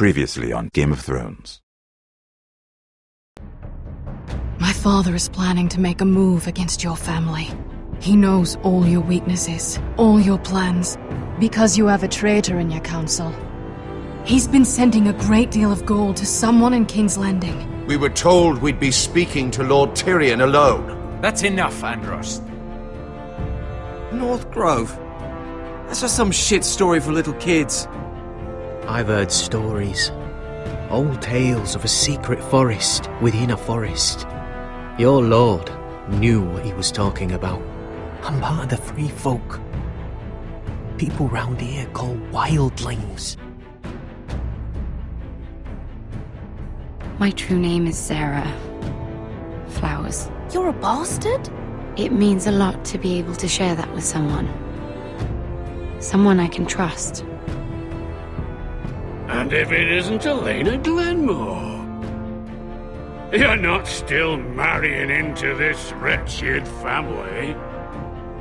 Previously on Game of Thrones. My father is planning to make a move against your family. He knows all your weaknesses, all your plans, because you have a traitor in your council. He's been sending a great deal of gold to someone in King's Landing. We were told we'd be speaking to Lord Tyrion alone. That's enough, Andros. North Grove? That's just some shit story for little kids. I've heard stories. Old tales of a secret forest within a forest. Your lord knew what he was talking about. I'm part of the free folk. People round here call wildlings. My true name is Sarah Flowers. You're a bastard? It means a lot to be able to share that with someone. Someone I can trust. And if it isn't Elena Glenmore? You're not still marrying into this wretched family?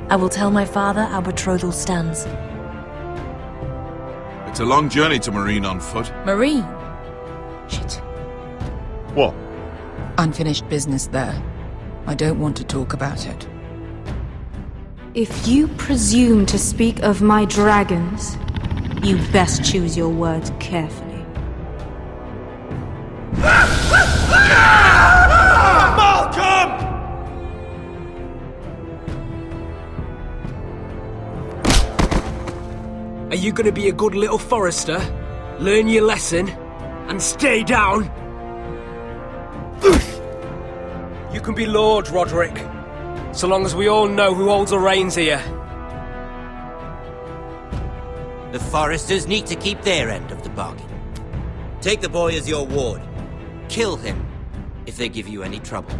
I will tell my father our betrothal stands. It's a long journey to Marine on foot. Marine? Shit. What? Unfinished business there. I don't want to talk about it. If you presume to speak of my dragons, you best choose your words carefully. Malcolm! Are you gonna be a good little forester? Learn your lesson? And stay down? You can be Lord, Roderick. So long as we all know who holds the reins here. The foresters need to keep their end of the bargain. Take the boy as your ward. Kill him if they give you any trouble.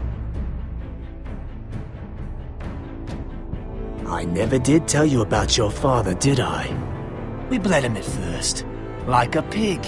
I never did tell you about your father, did I? We bled him at first, like a pig.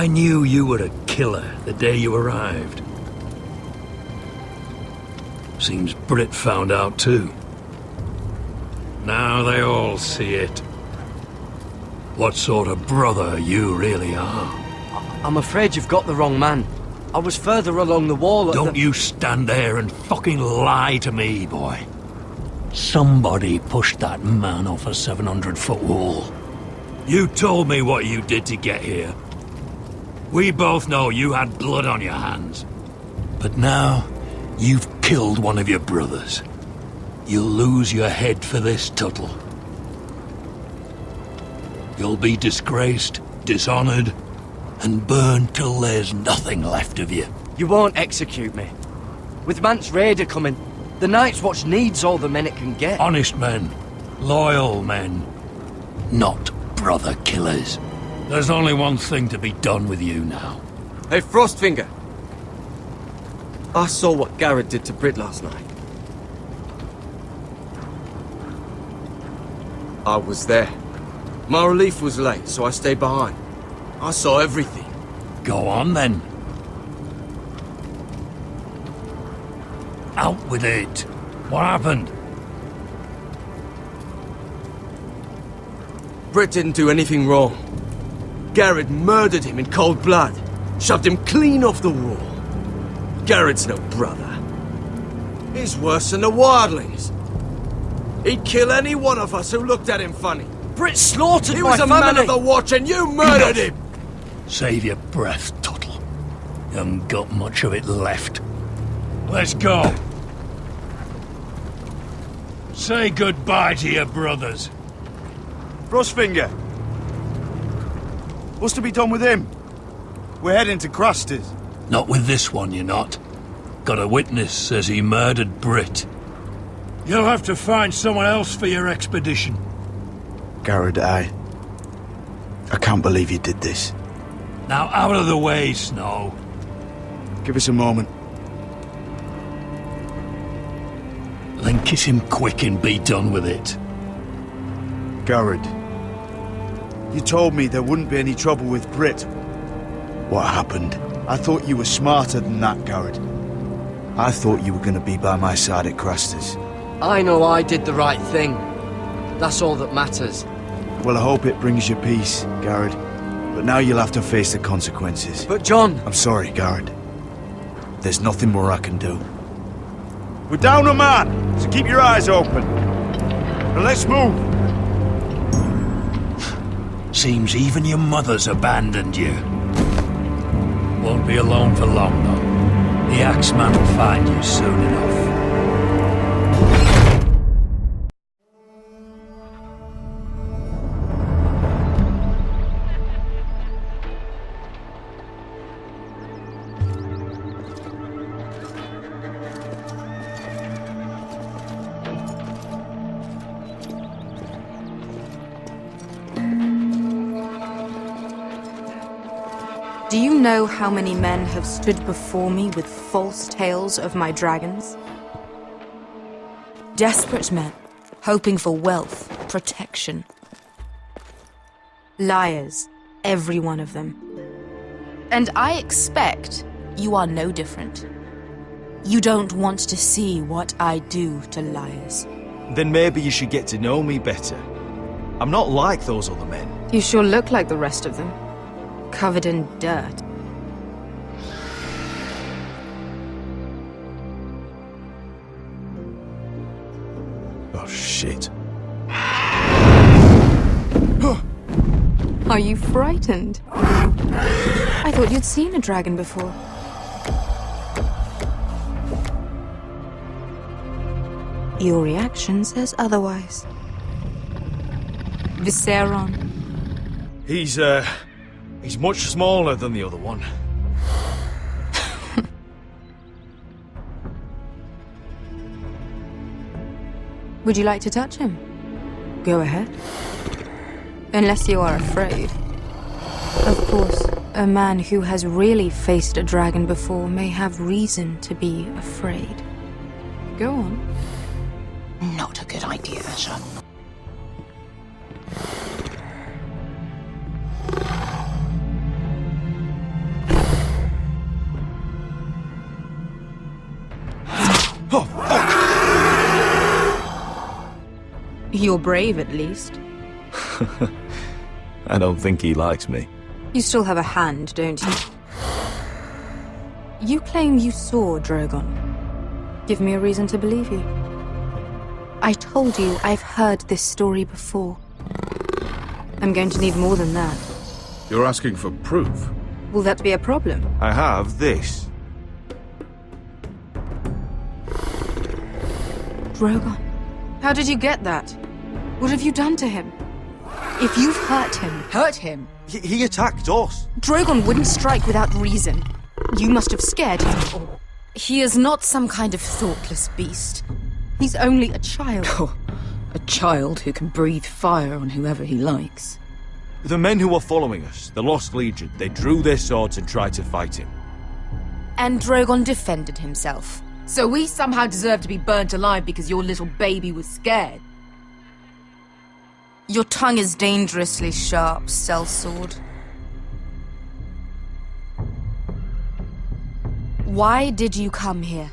I knew you were a killer the day you arrived. Seems Britt found out too. Now they all see it. What sort of brother you really are. I'm afraid you've got the wrong man. I was further along the wall at Don't you stand there and fucking lie to me, boy. Somebody pushed that man off a 700-foot wall. You told me what you did to get here. We both know you had blood on your hands. But now, you've killed one of your brothers. You'll lose your head for this, Tuttle. You'll be disgraced, dishonored, and burned till there's nothing left of you. You won't execute me. With Mance Raider coming, the Night's Watch needs all the men it can get. Honest men. Loyal men. Not brother killers. There's only one thing to be done with you now. Hey, Frostfinger. I saw what Garrett did to Britt last night. I was there. My relief was late, so I stayed behind. I saw everything. Go on, then. Out with it. What happened? Britt didn't do anything wrong. Garrett murdered him in cold blood. Shoved him clean off the wall. Garrett's no brother. He's worse than the wildlings. He'd kill any one of us who looked at him funny. Brit slaughtered He my was a family. man of the watch and you murdered him! Save your breath, Tuttle. You haven't got much of it left. Let's go. Say goodbye to your brothers. Frostfinger. What's to be done with him? We're heading to Cruster's. Not with this one, you're not. Got a witness says he murdered Brit. You'll have to find someone else for your expedition. Garrett, I can't believe you did this. Now out of the way, Snow. Give us a moment. Then kiss him quick and be done with it. Garrett, you told me there wouldn't be any trouble with Brit. What happened? I thought you were smarter than that, Garrett. I thought you were going to be by my side at Cruster's. I know I did the right thing. That's all that matters. Well, I hope it brings you peace, Garrett. But now you'll have to face the consequences. But John... I'm sorry, Garrett. There's nothing more I can do. We're down a man, so keep your eyes open. Now let's move. Seems even your mother's abandoned you. Won't be alone for long, though. The Axeman will find you soon enough. Do you know how many men have stood before me with false tales of my dragons? Desperate men, hoping for wealth, protection. Liars, every one of them. And I expect you are no different. You don't want to see what I do to liars. Then maybe you should get to know me better. I'm not like those other men. You sure look like the rest of them. Covered in dirt. Oh, shit. Are you frightened? I thought you'd seen a dragon before. Your reaction says otherwise. Visceron. He's much smaller than the other one. Would you like to touch him? Go ahead. Unless you are afraid. Of course, a man who has really faced a dragon before may have reason to be afraid. Go on. Not a good idea, Asher. Oh, fuck! You're brave, at least. I don't think he likes me. You still have a hand, don't you? You claim you saw Drogon. Give me a reason to believe you. I told you I've heard this story before. I'm going to need more than that. You're asking for proof? Will that be a problem? I have this. Drogon. How did you get that? What have you done to him? If you've hurt him... Hurt him? He attacked us. Drogon wouldn't strike without reason. You must have scared him, or... He is not some kind of thoughtless beast. He's only a child. Oh, a child who can breathe fire on whoever he likes. The men who were following us, the Lost Legion, they drew their swords and tried to fight him. And Drogon defended himself. So we somehow deserve to be burnt alive because your little baby was scared? Your tongue is dangerously sharp, sellsword. Why did you come here?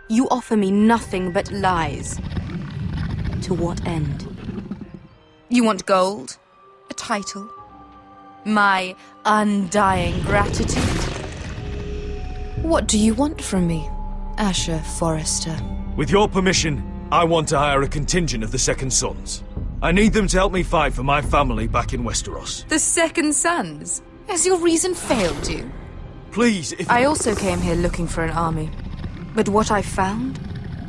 You offer me nothing but lies. To what end? You want gold? A title? My undying gratitude? What do you want from me, Asher Forrester? With your permission, I want to hire a contingent of the Second Sons. I need them to help me fight for my family back in Westeros. The Second Sons? Has your reason failed you? Please, if... I also came here looking for an army. But what I found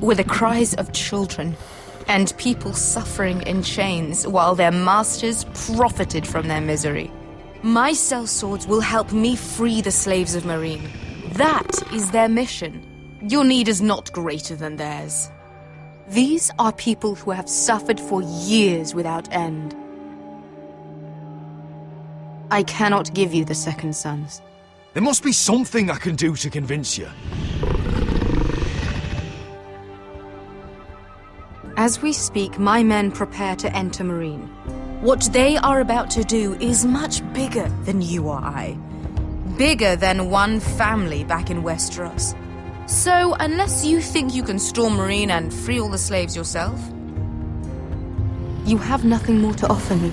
were the cries of children and people suffering in chains while their masters profited from their misery. My sellswords will help me free the slaves of Meereen. That is their mission. Your need is not greater than theirs. These are people who have suffered for years without end. I cannot give you the Second Sons. There must be something I can do to convince you. As we speak, my men prepare to enter Meereen. What they are about to do is much bigger than you or I. Bigger than one family back in Westeros. So, unless you think you can storm Meereen and free all the slaves yourself, you have nothing more to offer me,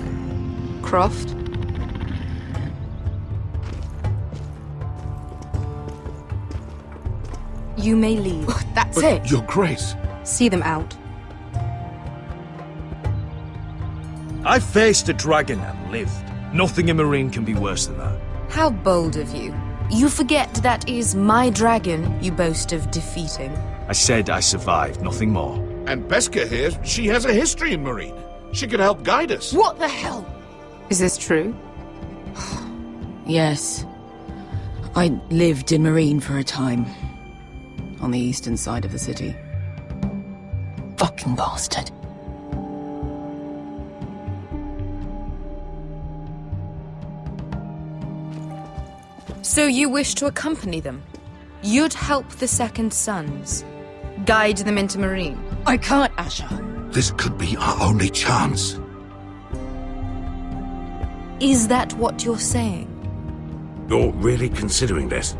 Croft. You may leave. That's But it. Your Grace. See them out. I faced a dragon and lived. Nothing in Meereen can be worse than that. How bold of you. You forget that is my dragon you boast of defeating. I said I survived, nothing more. And Beskha here, she has a history in Meereen. She could help guide us. What the hell? Is this true? Yes. I lived in Meereen for a time. On the eastern side of the city. Fucking bastard. So you wish to accompany them? You'd help the Second Sons? Guide them into Meereen? I can't, Asher. This could be our only chance. Is that what you're saying? You're really considering this?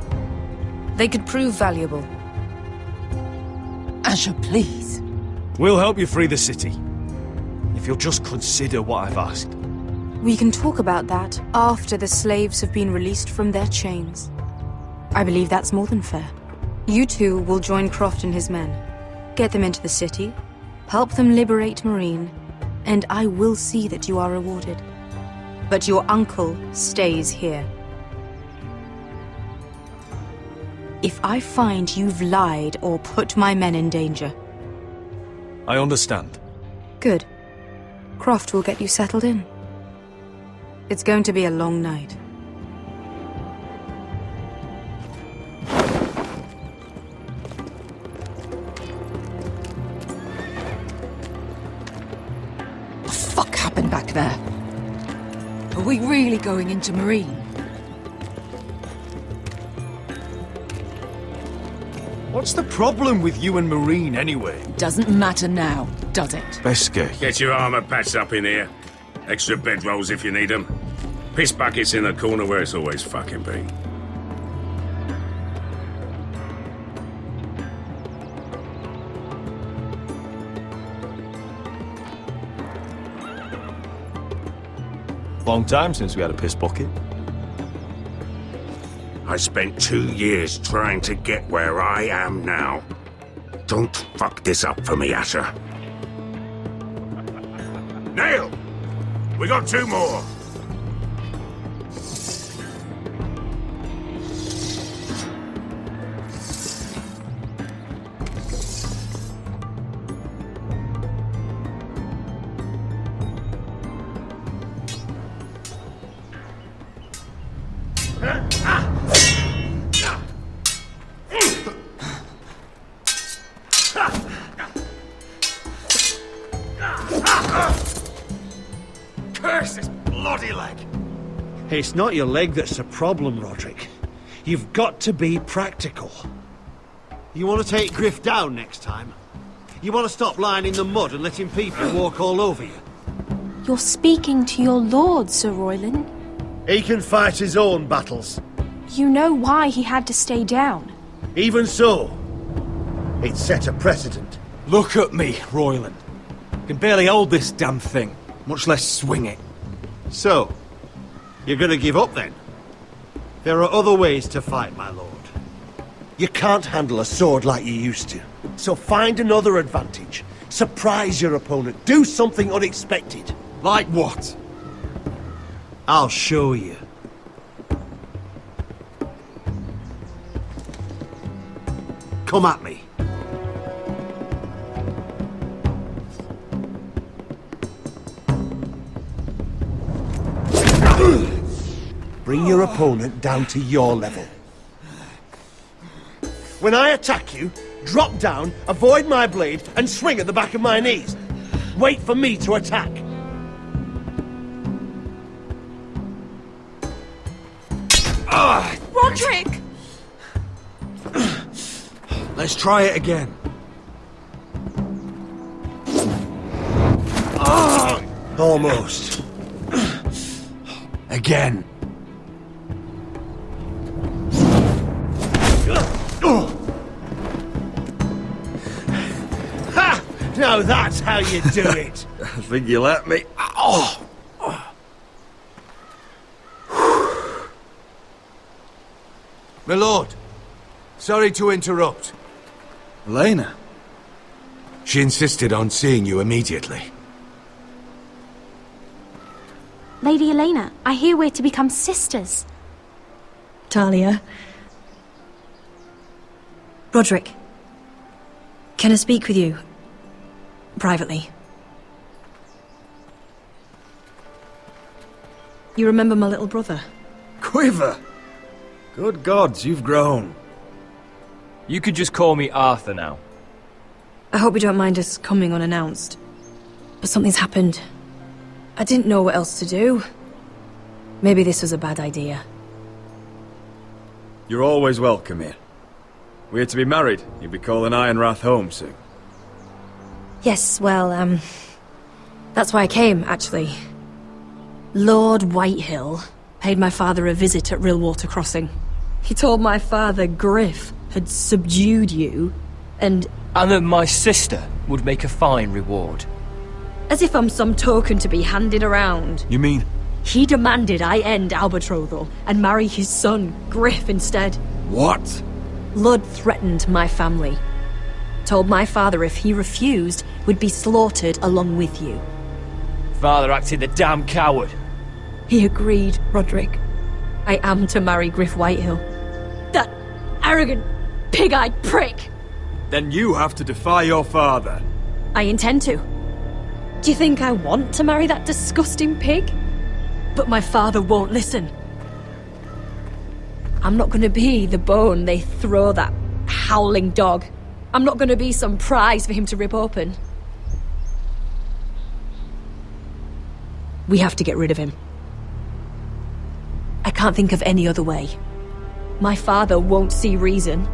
They could prove valuable. Asher, please. We'll help you free the city. If you'll just consider what I've asked. We can talk about that after the slaves have been released from their chains. I believe that's more than fair. You two will join Croft and his men. Get them into the city, help them liberate Meereen, and I will see that you are rewarded. But your uncle stays here. If I find you've lied or put my men in danger. I understand. Good. Croft will get you settled in. It's going to be a long night. What the fuck happened back there? Are we really going into Meereen? What's the problem with you and Meereen, anyway? Doesn't matter now, does it? Beskha. Get your armor patched up in here. Extra bedrolls if you need them. Piss buckets in the corner where it's always fucking been. Long time since we had a piss bucket. I spent 2 years trying to get where I am now. Don't fuck this up for me, Asher. Nail! We got 2 more! Curse this bloody leg! It's not your leg that's the problem, Roderick. You've got to be practical. You want to take Griff down next time? You want to stop lying in the mud and letting people walk all over you? You're speaking to your lord, Sir Royland. He can fight his own battles. You know why he had to stay down. Even so, it set a precedent. Look at me, Royland. I can barely hold this damn thing, much less swing it. So, you're gonna give up then? There are other ways to fight, my lord. You can't handle a sword like you used to. So find another advantage. Surprise your opponent. Do something unexpected. Like what? I'll show you. Come at me. Bring your opponent down to your level. When I attack you, drop down, avoid my blade, and swing at the back of my knees. Wait for me to attack. Roderick! Let's try it again. Almost. Again. Ha! Now that's how you do it. I think you let me. Oh! My lord, sorry to interrupt. Elena? She insisted on seeing you immediately. Lady Elena, I hear we're to become sisters. Talia. Roderick. Can I speak with you? Privately. You remember my little brother? Quiver! Good gods, you've grown. You could just call me Arthur now. I hope you don't mind us coming unannounced. But something's happened. I didn't know what else to do. Maybe this was a bad idea. You're always welcome here. We're to be married. You'll be calling Ironrath home soon. Yes, well, that's why I came, actually. Lord Whitehill paid my father a visit at Rillwater Crossing. He told my father Griff had subdued you, and that my sister would make a fine reward. as if I'm some token to be handed around. You mean? He demanded I end our betrothal and marry his son, Griff, instead. What? Lud threatened my family. Told my father if he refused, we'd be slaughtered along with you. Father acted the damn coward. He agreed, Roderick. I am to marry Griff Whitehill. That arrogant, pig-eyed prick! Then you have to defy your father. I intend to. Do you think I want to marry that disgusting pig? But my father won't listen. I'm not gonna be the bone they throw that howling dog. I'm not gonna be some prize for him to rip open. We have to get rid of him. I can't think of any other way. My father won't see reason.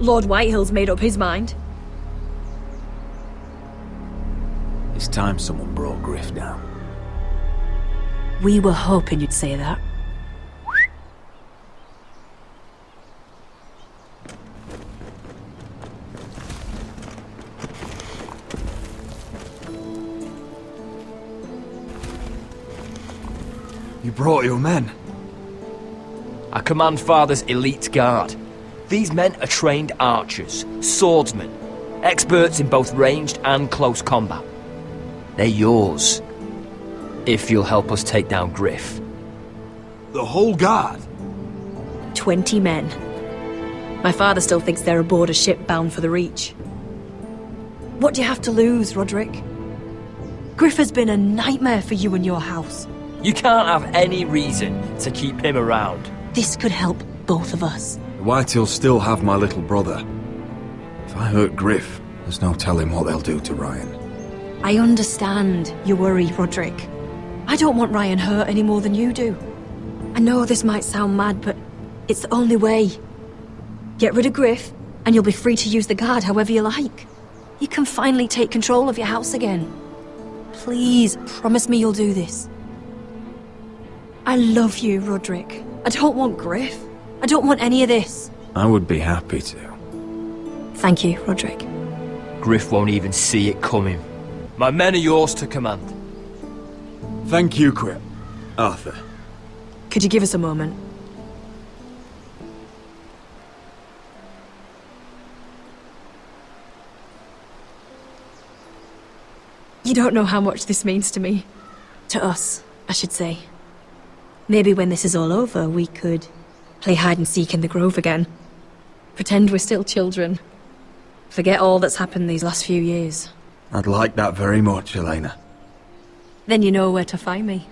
Lord Whitehill's made up his mind. It's time someone brought Griff down. We were hoping you'd say that. You brought your men. I command Father's elite guard. These men are trained archers, swordsmen, experts in both ranged and close combat. They're yours, if you'll help us take down Griff. The whole guard? 20 men. My father still thinks they're aboard a ship bound for the Reach. What do you have to lose, Roderick? Griff has been a nightmare for you and your house. You can't have any reason to keep him around. This could help both of us. The Whitehills still have my little brother. If I hurt Griff, there's no telling what they'll do to Ryan. I understand your worry, Roderick. I don't want Ryan hurt any more than you do. I know this might sound mad, but it's the only way. Get rid of Griff, and you'll be free to use the guard however you like. You can finally take control of your house again. Please, promise me you'll do this. I love you, Roderick. I don't want Griff. I don't want any of this. I would be happy to. Thank you, Roderick. Griff won't even see it coming. My men are yours to command. Thank you, Quip. Arthur. Could you give us a moment? You don't know how much this means to me. To us, I should say. Maybe when this is all over, we could play hide and seek in the grove again. Pretend we're still children. Forget all that's happened these last few years. I'd like that very much, Elena. Then you know where to find me.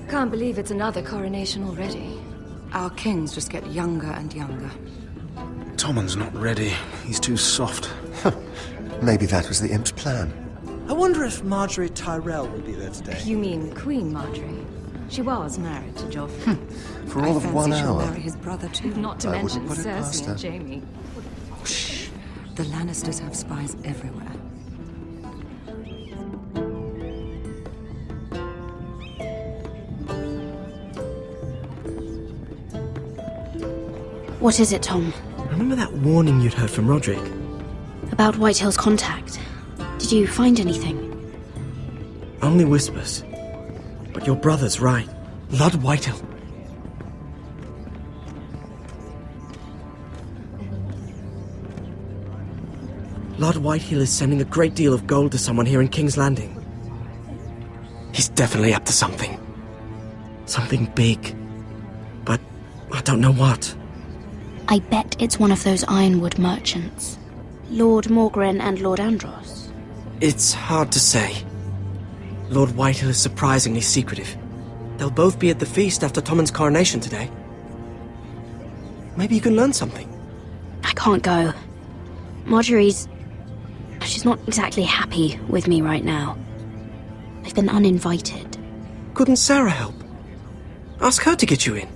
Can't believe it's another coronation already. Our kings just get younger and younger. Tommen's not ready. He's too soft. Maybe that was the imp's plan. I wonder if Marjorie Tyrell will be there today. You mean Queen Marjorie? She was married to Joffrey. For all of 1 she'll hour. marry his brother too. Not to I mention wouldn't put it past Cersei her. and Jaime. Shh. The Lannisters have spies everywhere. What is it, Tom? Remember that warning you'd heard from Roderick? About Whitehill's contact. Did you find anything? Only whispers. But your brother's right. Lord Whitehill. Lord Whitehill is sending a great deal of gold to someone here in King's Landing. He's definitely up to something. Something big. But I don't know what. I bet it's one of those ironwood merchants. Lord Morgren and Lord Andros. It's hard to say. Lord Whitehill is surprisingly secretive. They'll both be at the feast after Tommen's coronation today. Maybe you can learn something. I can't go. Marjorie's... she's not exactly happy with me right now. I've been uninvited. Couldn't Sarah help? Ask her to get you in.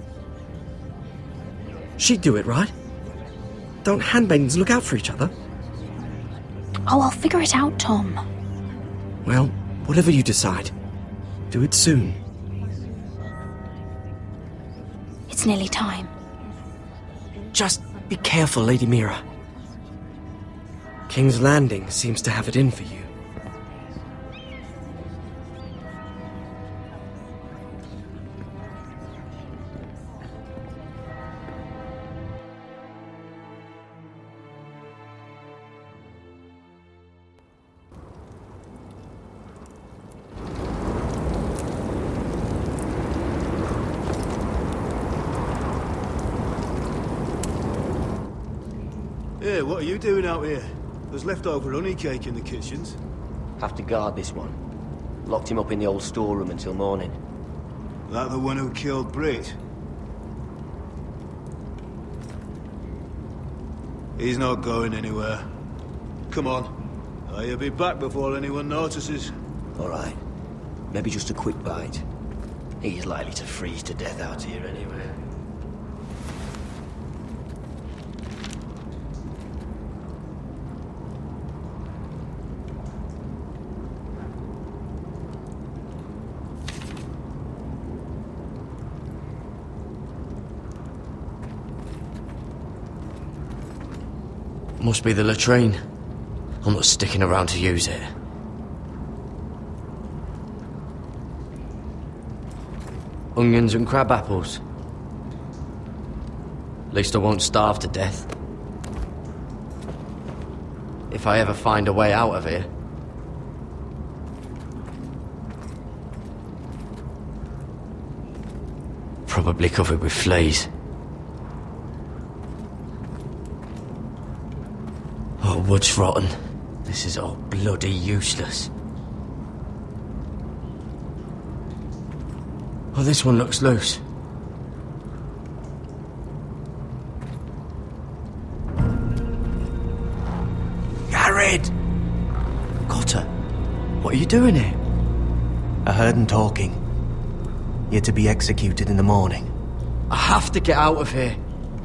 She'd do it, right? Don't handmaidens look out for each other? Oh, I'll figure it out, Tom. Well, whatever you decide, do it soon. It's nearly time. Just be careful, Lady Mira. King's Landing seems to have it in for you. Hey, what are you doing out here? There's leftover honey cake in the kitchens. Have to guard this one. Locked him up in the old storeroom until morning. That the one who killed Brit? He's not going anywhere. Come on. I'll be back before anyone notices. All right. Maybe just a quick bite. He's likely to freeze to death out here anyway. Must be the latrine. I'm not sticking around to use it. Onions and crab apples. At least I won't starve to death. If I ever find a way out of here. Probably covered with fleas. Oh, wood's rotten. This is all bloody useless. Oh, this one looks loose. Garrett! Cotter, what are you doing here? I heard him talking. You're to be executed in the morning. I have to get out of here.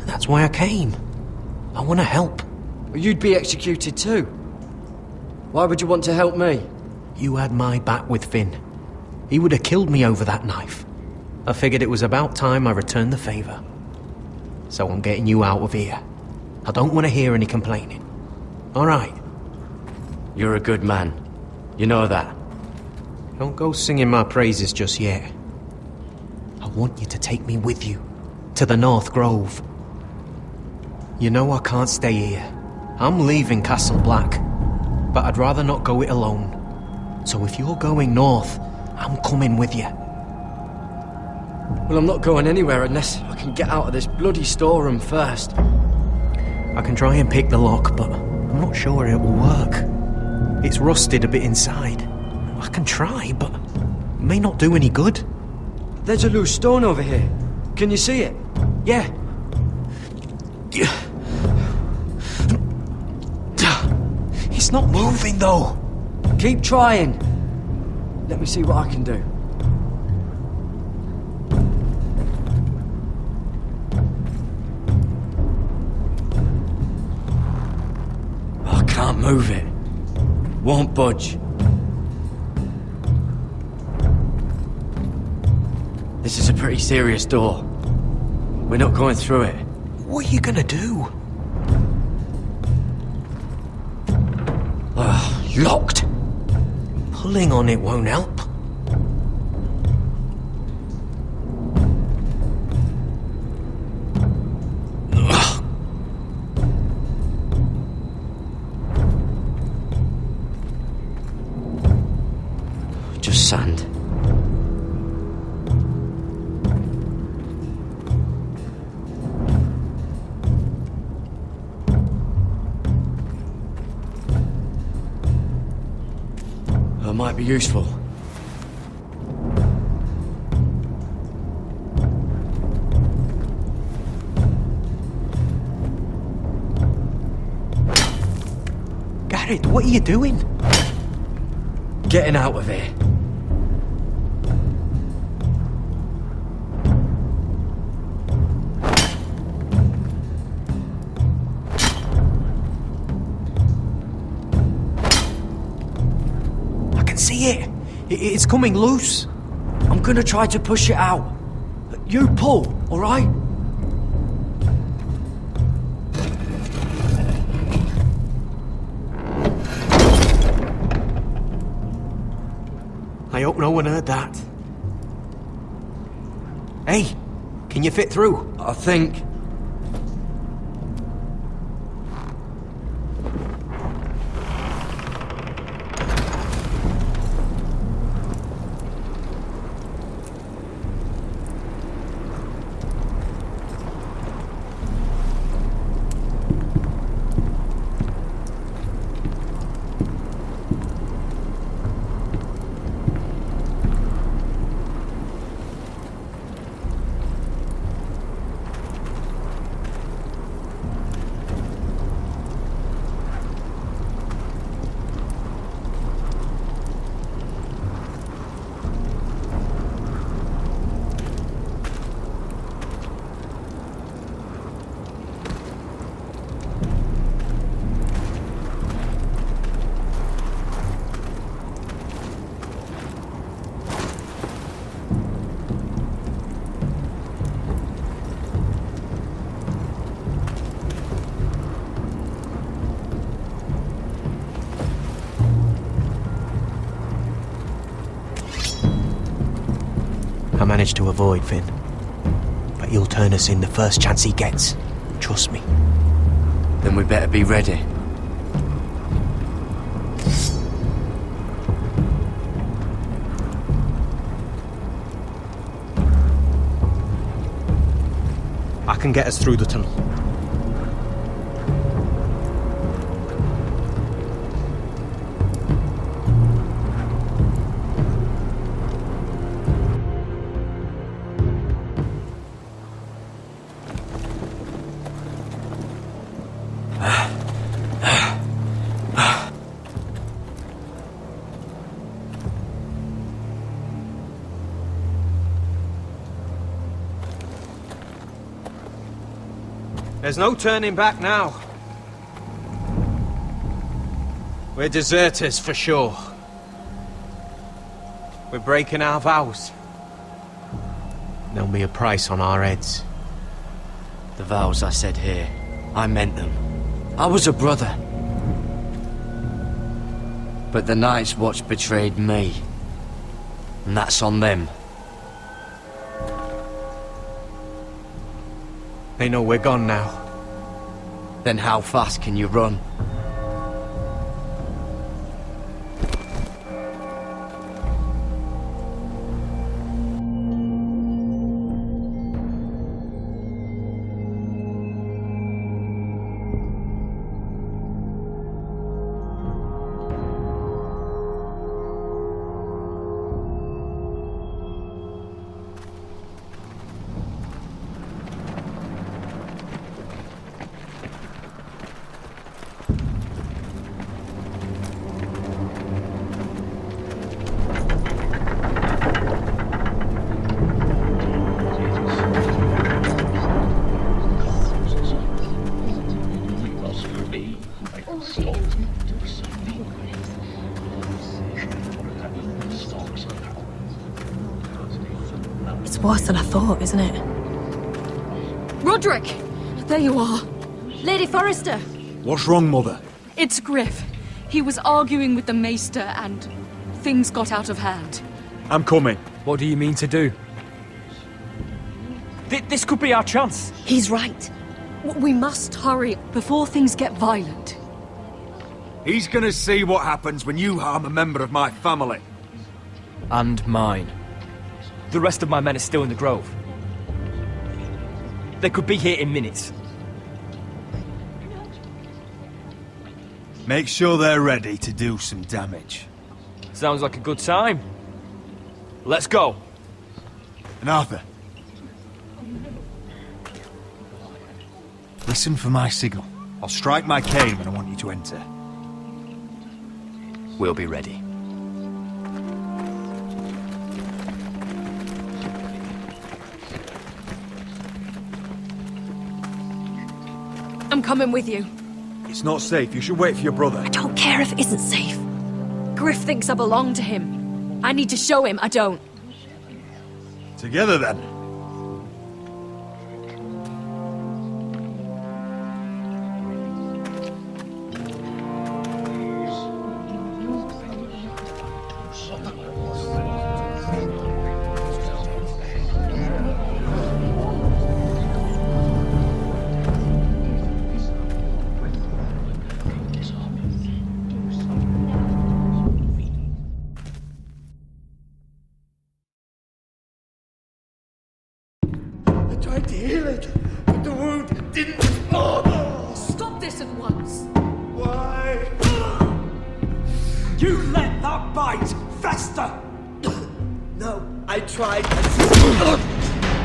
That's why I came. I want to help. You'd be executed too. Why would you want to help me? You had my back with Finn. He would have killed me over that knife. I figured it was about time I returned the favour. So I'm getting you out of here. I don't want to hear any complaining. All right? You're a good man. You know that. Don't go singing my praises just yet. I want you to take me with you. To the North Grove. You know I can't stay here. I'm leaving Castle Black. But I'd rather not go it alone. So if you're going north, I'm coming with you. Well, I'm not going anywhere unless I can get out of this bloody storeroom first. I can try and pick the lock, but I'm not sure it will work. It's rusted a bit inside. I can try, but it may not do any good. There's a loose stone over here. Can you see it? Yeah. It's not moving, though. Keep trying. Let me see what I can do. I can't move it. Won't budge. This is a pretty serious door. We're not going through it. What are you gonna do? Locked. Pulling on it won't help. Just sand. Might be useful. Garrett, what are you doing? Getting out of here. See it? It's coming loose. I'm gonna try to push it out. You pull, all right? I hope no one heard that. Hey, can you fit through? I think. I managed to avoid Finn. But he'll turn us in the first chance he gets. Trust me. Then we better be ready. I can get us through the tunnel. There's no turning back now. We're deserters for sure. We're breaking our vows. There'll be a price on our heads. The vows I said here, I meant them. I was a brother. But the Night's Watch betrayed me. And that's on them. They know we're gone now. Then how fast can you run? It's worse than I thought, isn't it? Roderick! There you are. Lady Forrester! What's wrong, Mother? It's Griff. He was arguing with the Maester and things got out of hand. I'm coming. What do you mean to do? This could be our chance. He's right. We must hurry before things get violent. He's gonna see what happens when you harm a member of my family. And mine. The rest of my men are still in the grove. They could be here in minutes. Make sure they're ready to do some damage. Sounds like a good time. Let's go. And Arthur. Listen for my signal. I'll strike my cane when I want you to enter. We'll be ready. I'm coming with you. It's not safe. You should wait for your brother. I don't care if it isn't safe. Griff thinks I belong to him. I need to show him I don't. Together then. Tried to heal it, but the wound didn't. Oh. Stop this at once. Why? You let that bite fester! No, I tried.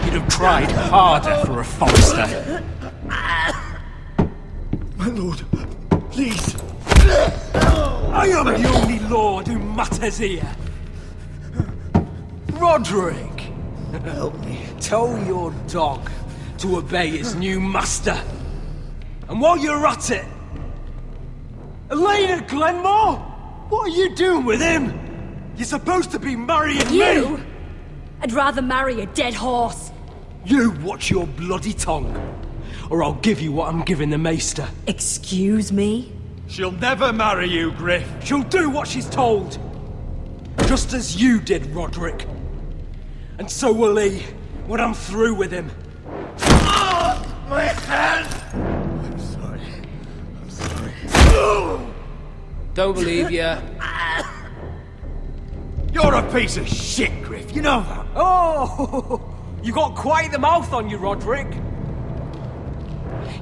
You'd have tried harder for a Forrester. My lord, please. I am the only lord who matters here. Roderick! Help me. Tell your dog to obey his new master. And while you're at it, Elena Glenmore, what are you doing with him? You're supposed to be marrying You? me. I'd rather marry a dead horse. You watch your bloody tongue, or I'll give you what I'm giving the Maester. Excuse me? She'll never marry you, Griff. She'll do what she's told. Just as you did, Roderick. And so will he, when I'm through with him. Oh, my hand! I'm sorry. I'm sorry. Don't believe you. You're a piece of shit, Griff, you know that? Oh, you got quite the mouth on you, Roderick.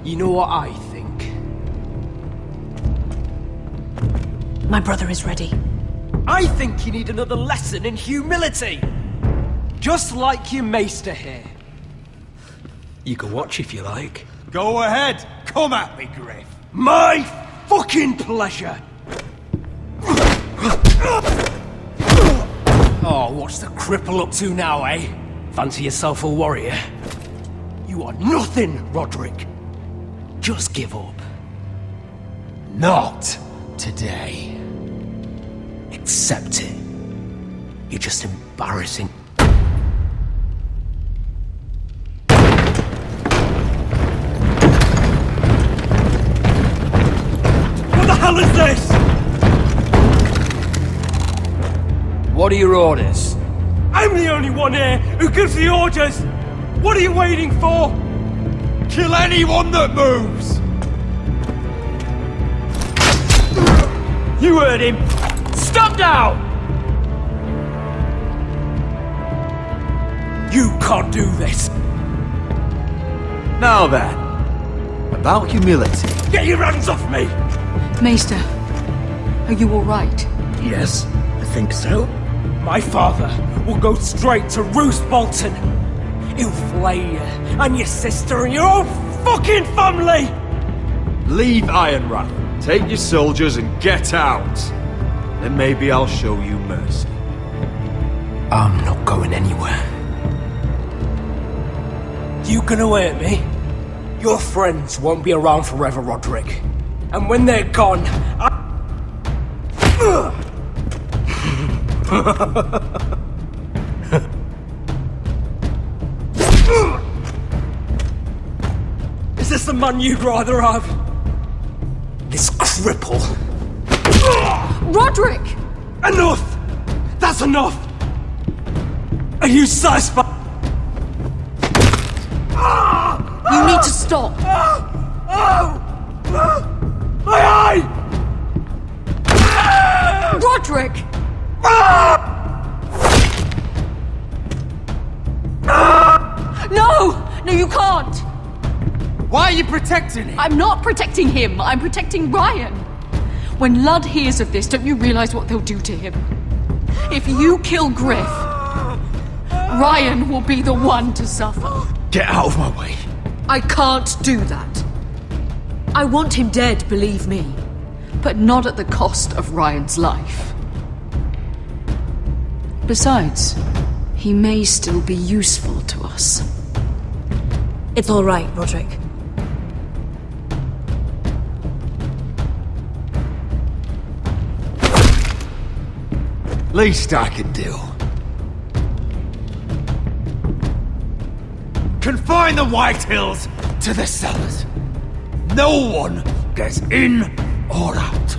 You know what I think? My brother is ready. I think you need another lesson in humility. Just like your Maester here. You can watch if you like. Go ahead. Come at me, Griff. My fucking pleasure. Oh, what's the cripple up to now, eh? Fancy yourself a warrior? You are nothing, Roderick. Just give up. Not today. Accept it. You're just embarrassing. What the hell is this? What are your orders? I'm the only one here who gives the orders! What are you waiting for? Kill anyone that moves! You heard him! Stop now! You can't do this! Now then, about humility. Get your hands off me! Maester, are you alright? Yes, I think so. My father will go straight to Roose Bolton. He'll flay you, and your sister, and your whole fucking family! Leave Ironrath. Take your soldiers and get out. Then maybe I'll show you mercy. I'm not going anywhere. You gonna hurt me? Your friends won't be around forever, Roderick. And when they're gone, Is this the man you'd rather have? This cripple. Roderick! Enough! That's enough! Are you satisfied? You need to stop! My eye! Roderick! No! No, you can't! Why are you protecting him? I'm not protecting him. I'm protecting Ryan. When Ludd hears of this, don't you realize what they'll do to him? If you kill Griff, Ryan will be the one to suffer. Get out of my way. I can't do that. I want him dead, believe me. But not at the cost of Ryan's life. Besides, he may still be useful to us. It's all right, Roderick. Least I could do. Confine the White Hills to the cellars. No one gets in or out.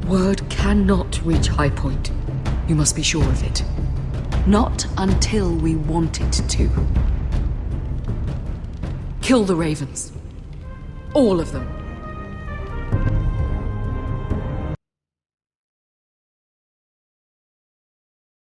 Word cannot reach High Point. You must be sure of it. Not until we want it to. Kill the ravens. All of them.